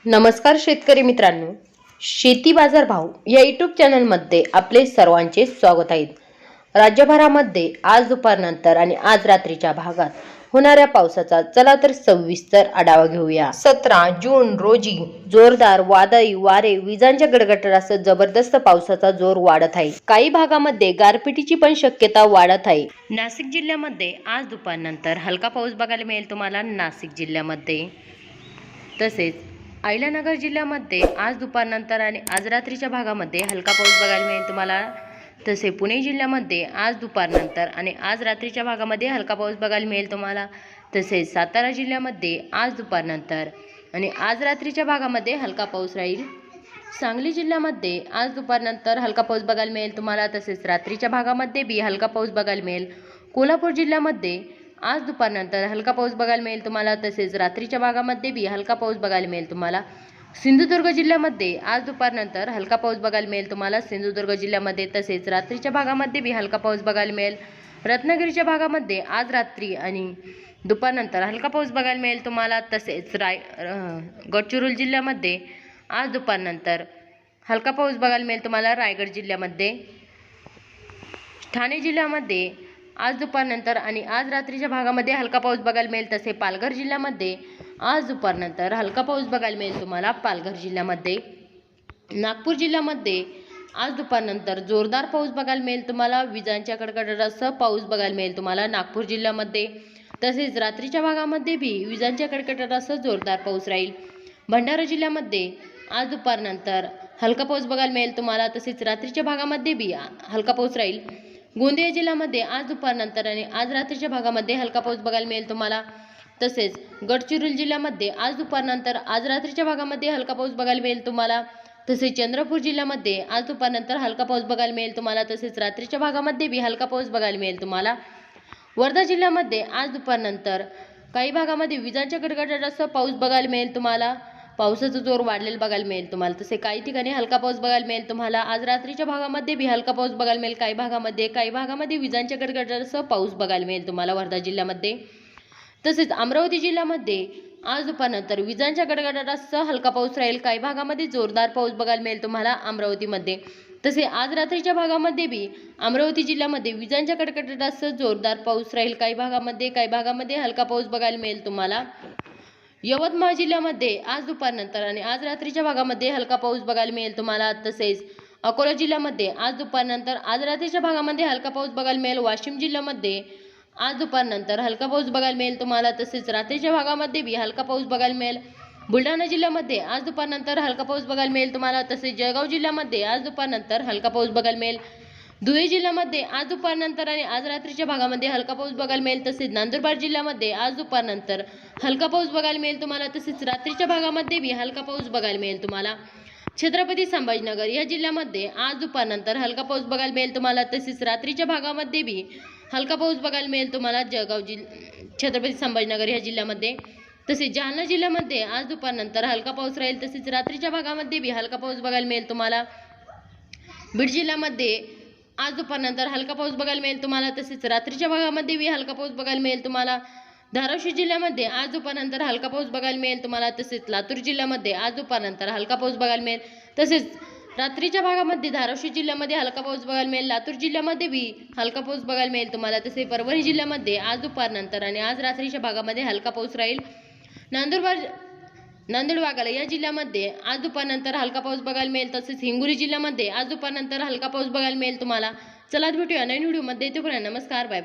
नमस्कार शेतकरी मित्रांनो, शेती बाजार भाव या यूट्यूब चॅनलमध्ये आपले सर्वांचे स्वागत आहे। राज्यभरामध्ये आज दुपारनंतर आणि आज रात्रीच्या भागात होणाऱ्या पावसाचा चला तर सविस्तर आढावा घेऊया। 17 जून रोजी जोरदार वादळी वारे, विजांच्या गडगडाटासह जबरदस्त पावसाचा जोर वाढत आहे। काही भागामध्ये गारपिटीची पण शक्यता वाढत आहे। नाशिक जिल्ह्यामध्ये आज दुपारनंतर हलका पाऊस बघायला मिळेल तुम्हाला नाशिक जिल्ह्यामध्ये। तसेच अहिल्यानगर जिल्ह्यामध्ये आज दुपारनंतर आणि आज रात्रीच्या भागामध्ये हलका पाऊस बघायला मिळेल तुम्हाला। तसे पुणे जिल्ह्यामध्ये आज दुपारनंतर आणि आज रात्रीच्या भागामध्ये हलका पाऊस बघायला मिळेल तुम्हाला। तसेच सातारा जिल्ह्यामध्ये आज दुपारनंतर आणि आज रात्रीच्या भागामध्ये हलका पाऊस राहील। सांगली जिल्ह्यामध्ये आज दुपारनंतर हलका पाऊस बघायला मिळेल तुम्हाला। तसेच रात्रीच्या भागामध्ये बी हलका पाऊस बघायला मिळेल। कोल्हापूर जिल्ह्यामध्ये आज दुपारनंतर हलका पाऊस बघायला मिळेल तुम्हाला। तसेच रात्रीच्या भागामध्ये बी हलका पाऊस बघायला मिळेल तुम्हाला। सिंधुदुर्ग जिल्ह्यामध्ये आज दुपारनंतर हलका पाऊस बघायला मिळेल तुम्हाला सिंधुदुर्ग जिल्ह्यामध्ये। तसेच रात्रीच्या भागामध्ये बी हलका पाऊस बघायला मिळेल। रत्नागिरीच्या भागामध्ये आज रात्री आणि दुपारनंतर हलका पाऊस बघायला मिळेल तुम्हाला। तसेच गडचिरोली जिल्ह्यामध्ये आज दुपारनंतर हलका पाऊस बघायला मिळेल तुम्हाला रायगड जिल्ह्यामध्ये। ठाणे जिल्ह्यामध्ये आज दुपारनंतर आणि आज रात्रीच्या भागामध्ये हलका पाऊस बघायला मिळेल। तसे पालघर जिल्ह्यामध्ये आज दुपारनंतर हलका पाऊस बघायला मिळेल तुम्हाला पालघर जिल्ह्यामध्ये। नागपूर जिल्ह्यामध्ये आज दुपारनंतर जोरदार पाऊस बघायला मिळेल तुम्हाला। विजांच्या कडकडाटासह पाऊस बघायला मिळेल तुम्हाला नागपूर जिल्ह्यामध्ये। तसेच रात्रीच्या भागामध्ये बी विजांच्या कडकडाटासह जोरदार पाऊस राहील। भंडारा जिल्ह्यामध्ये आज दुपारनंतर हलका पाऊस बघायला मिळेल तुम्हाला। तसेच रात्रीच्या भागामध्ये बी हलका पाऊस राहील। गोंदिया जिल्ह्यामध्ये आज दुपारनंतर आणि आज रात्रीच्या भागामध्ये हलका पाऊस बघायला मिळेल तुम्हाला। तसेच गडचिरोली जिल्ह्यामध्ये आज दुपारनंतर आज रात्रीच्या भागामध्ये हलका पाऊस बघायला मिळेल तुम्हाला। तसेच चंद्रपूर जिल्ह्यामध्ये आज दुपारनंतर हलका पाऊस बघायला मिळेल तुम्हाला। तसेच रात्रीच्या भागामध्ये बी हलका पाऊस बघायला मिळेल तुम्हाला। वर्धा जिल्ह्यामध्ये आज दुपारनंतर काही भागामध्ये विजांच्या गडगडाटासह पाऊस बघायला मिळेल तुम्हाला। पावसाचा जोर वाढलेला बघायला मिळेल तुम्हाला। तसे काही ठिकाणी हलका पाऊस बघायला मिळेल तुम्हाला। आज रात्रीच्या भागामध्ये बी हलका पाऊस बघायला मिळेल काही भागामध्ये विजांच्या गडगडाटासह पाऊस बघायला मिळेल तुम्हाला वर्धा जिल्ह्यामध्ये। तसेच अमरावती जिल्ह्यामध्ये आज दुपारनंतर विजांच्या गडगडाटासह हलका पाऊस राहील। काही भागामध्ये जोरदार पाऊस बघायला मिळेल तुम्हाला अमरावतीमध्ये। तसे आज रात्रीच्या भागामध्ये बी अमरावती जिल्ह्यामध्ये विजांच्या गडगडाटासह जोरदार पाऊस राहील। काही भागामध्ये हलका पाऊस बघायला मिळेल तुम्हाला। यवतमाळ जिल्ह्यामध्ये आज दुपारनंतर आणि आज रात्रीच्या भागामध्ये हलका पाऊस बघायला मिळेल तुम्हाला। तसेच अकोला जिल्ह्यामध्ये आज दुपारनंतर आज रात्रीच्या भागामध्ये हलका पाऊस बघायला मिळेल। वाशिम जिल्ह्यामध्ये आज दुपारनंतर हलका पाऊस बघायला मिळेल तुम्हाला। तसेच रात्रीच्या भागामध्ये बी हलका पाऊस बघायला मिळेल। बुलढाणा जिल्ह्यामध्ये आज दुपारनंतर हलका पाऊस बघायला मिळेल तुम्हाला। तसेच जळगाव जिल्ह्यामध्ये आज दुपारनंतर हलका पाऊस बघायला मिळेल। धुळे जिल्ह्यामध्ये आज दुपारनंतर आणि आज रात्रीच्या भागामध्ये हलका पाऊस बघायला मिळेल। तसेच नंदुरबार जिल्ह्यामध्ये आज दुपारनंतर हलका पाऊस बघायला मिळेल तुम्हाला। तसेच रात्रीच्या भागामध्ये बी हलका पाऊस बघायला मिळेल तुम्हाला। छत्रपती संभाजीनगर या जिल्ह्यामध्ये आज दुपारनंतर हलका पाऊस बघायला मिळेल तुम्हाला। तसेच रात्रीच्या भागामध्ये बी हलका पाऊस बघायला मिळेल तुम्हाला छत्रपती संभाजीनगर या जिल्ह्यामध्ये। तसेच जालना जिल्ह्यामध्ये आज दुपारनंतर हलका पाऊस राहील। तसेच रात्रीच्या भागामध्ये बी हलका पाऊस बघायला मिळेल तुम्हाला। बीड जिल्ह्यामध्ये आज दुपारनंतर हलका पाऊस बघायला मिळेल तुम्हाला। तसेच रात्रीच्या भागामध्ये बी हलका पाऊस बघायला मिळेल तुम्हाला। धाराशिव जिल्ह्यामध्ये आज दुपारनंतर हलका पाऊस बघायला मिळेल तुम्हाला। तसेच लातूर जिल्ह्यामध्ये आज दुपारनंतर हलका पाऊस बघायला मिळेल। तसेच रात्रीच्या भागामध्ये धाराशिव जिल्ह्यामध्ये हलका पाऊस बघायला मिळेल। लातूर जिल्ह्यामध्ये बी हलका पाऊस बघायला मिळेल तुम्हाला। तसे परभणी जिल्ह्यामध्ये आज दुपारनंतर आणि आज रात्रीच्या भागामध्ये हलका पाऊस राहील। नांदेड वाघाला या जिल्ह्यामध्ये आज दुपारनंतर हलका पाऊस बघायला मिळेल। तसेच हिंगोली जिल्ह्यामध्ये आज दुपारनंतर हलका पाऊस बघायला मिळेल तुम्हाला। चला भेटूया नवीन व्हिडिओमध्ये, तोपर्यंत नमस्कार, बाय।